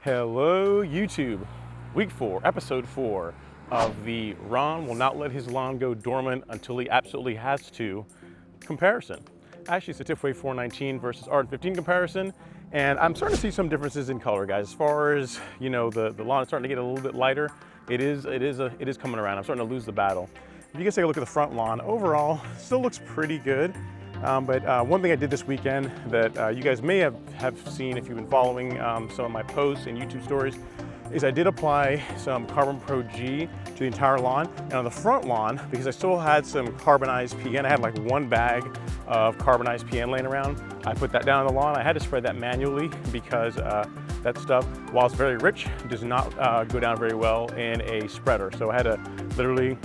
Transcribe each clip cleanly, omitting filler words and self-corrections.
Hello YouTube, week 4, episode 4 of the Ron will not let his lawn go dormant until he absolutely has to comparison. Actually, it's a Tifway 419 versus Arden 15 comparison, and I'm starting to see some differences in color, guys. As far as, you know, the lawn is starting to get a little bit lighter. It is coming around. I'm starting to lose the battle. If you guys take a look at the front lawn, overall, still looks pretty good. But one thing I did this weekend that you guys may have seen if you've been following some of my posts and YouTube stories is I did apply some Carbon Pro G to the entire lawn. And on the front lawn, because I still had some carbonized PN, I had like one bag of carbonized PN laying around. I put that down on the lawn. I had to spread that manually because that stuff, while it's very rich, does not go down very well in a spreader. So I had to literally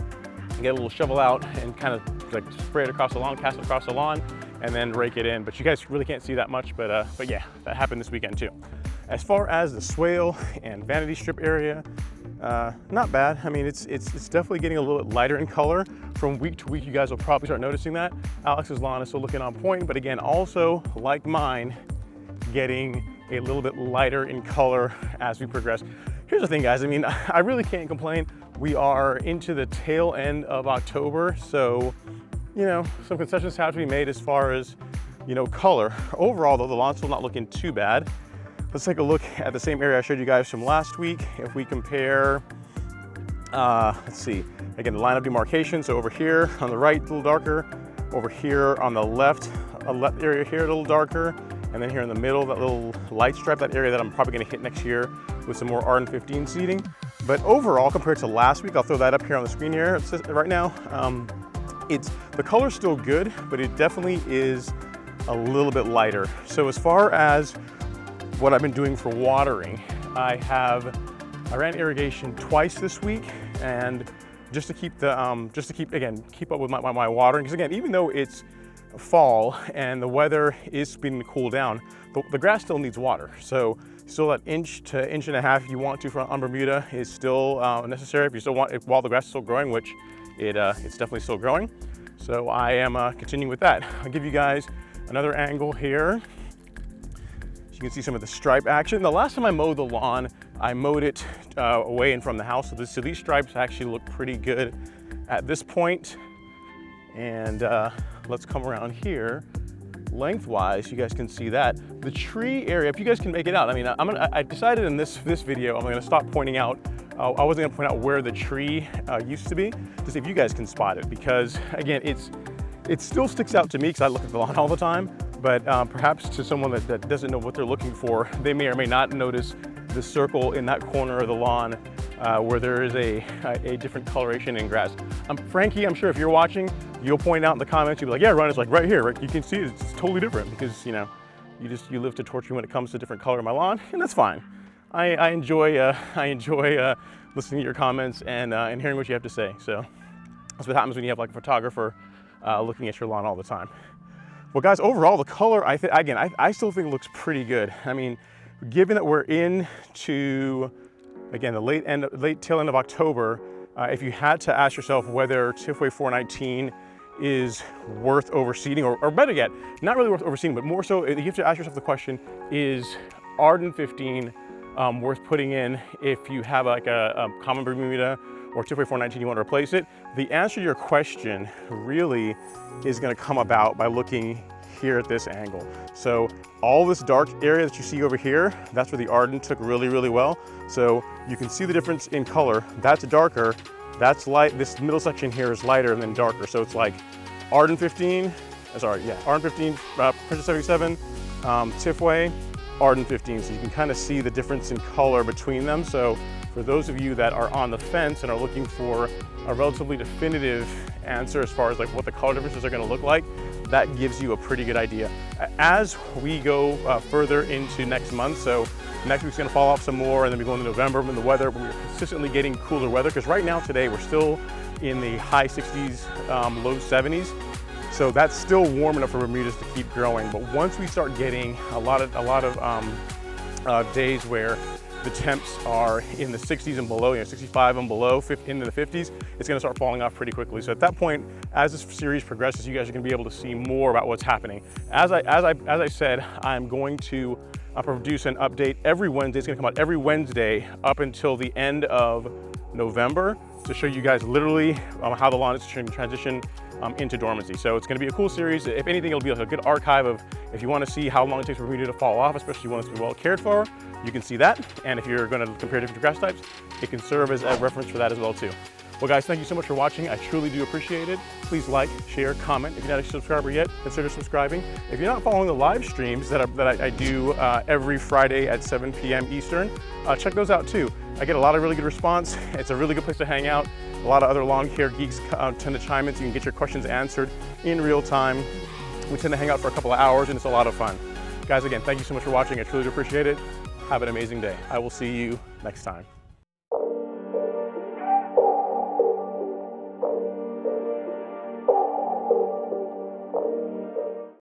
get a little shovel out and kind of like spray it across the lawn, cast it across the lawn, and then rake it in. But you guys really can't see that much, but yeah, that happened this weekend too. As far as the swale and vanity strip area, not bad. I mean, it's definitely getting a little bit lighter in color from week to week. You guys will probably start noticing that. Alex's lawn is still looking on point, but again, also like mine, getting a little bit lighter in color as we progress. Here's the thing, guys. I mean, I really can't complain. We are into the tail end of October, so, you know, some concessions have to be made as far as, you know, color. Overall, though, the lawn's still not looking too bad. Let's take a look at the same area I showed you guys from last week. If we compare, let's see, again, the line of demarcation. So over here on the right, a little darker. Over here on the left area here, a little darker. And then here in the middle, that little light stripe, that area that I'm probably gonna hit next year with some more Arden 15 seeding. But overall, compared to last week, I'll throw that up here on the screen here right now. The color's still good, but it definitely is a little bit lighter. So as far as what I've been doing for watering, I ran irrigation twice this week, and just to keep keep up with my watering, because again, even though it's fall and the weather is beginning to cool down, the grass still needs water. So still that inch to inch and a half you want to on Bermuda is still necessary if you still want, while the grass is still growing, which it's definitely still growing. So I am continuing with that. I'll give you guys another angle here. You can see some of the stripe action. The last time I mowed the lawn, I mowed it away and from the house. So these stripes actually look pretty good at this point. And let's come around here. Lengthwise, you guys can see that. The tree area, if you guys can make it out, I mean, I decided in this video, I'm gonna stop pointing out, I wasn't gonna point out where the tree used to be, to see if you guys can spot it. Because again, it still sticks out to me because I look at the lawn all the time, but perhaps to someone that doesn't know what they're looking for, they may or may not notice the circle in that corner of the lawn where there is a different coloration in grass. Frankie, I'm sure if you're watching, you'll point out in the comments, you'll be like, yeah, Ron, it's like right here, right? You can see it's totally different because, you know, you live to torture me when it comes to different color in my lawn, and that's fine. I enjoy listening to your comments and hearing what you have to say. So that's what happens when you have like a photographer looking at your lawn all the time. Well, guys, overall, the color, I still think it looks pretty good. I mean, given that we're into, again, the late tail end of October, if you had to ask yourself whether Tifway 419 is worth overseeding, or better yet, not really worth overseeding, but more so, you have to ask yourself the question, is Arden 15 worth putting in if you have like a common Bermuda or Tifway 419 you want to replace it? The answer to your question really is going to come about by looking here at this angle. So all this dark area that you see over here, that's where the Arden took really, really well. So you can see the difference in color. That's darker, that's light. This middle section here is lighter and then darker. So it's like Arden 15, Arden 15, Princess 77, Tifway, Arden 15. So you can kind of see the difference in color between them. So for those of you that are on the fence and are looking for a relatively definitive answer as far as like what the color differences are going to look like, that gives you a pretty good idea. As we go further into next month, so next week's going to fall off some more, and then we go into November when the weather, we're consistently getting cooler weather, because right now today we're still in the high 60s, low 70s. So that's still warm enough for Bermudas to keep growing. But once we start getting a lot of days where the temps are in the 60s and below, 65 and below, into the 50s, it's gonna start falling off pretty quickly. So at that point, as this series progresses, you guys are gonna be able to see more about what's happening. As I said, I'm going to I produce an update every Wednesday. It's gonna come out every Wednesday up until the end of November to show you guys literally how the lawn is transition into dormancy. So it's gonna be a cool series. If anything, it'll be like a good archive of if you wanna see how long it takes for Bermuda to fall off, especially if you want it to be well cared for, you can see that. And if you're gonna compare different grass types, it can serve as a reference for that as well too. Well guys, thank you so much for watching. I truly do appreciate it. Please like, share, comment. If you're not a subscriber yet, consider subscribing. If you're not following the live streams that I do every Friday at 7 p.m. Eastern, check those out too. I get a lot of really good response. It's a really good place to hang out. A lot of other lawn care geeks tend to chime in so you can get your questions answered in real time. We tend to hang out for a couple of hours and it's a lot of fun. Guys, again, thank you so much for watching. I truly do appreciate it. Have an amazing day. I will see you next time.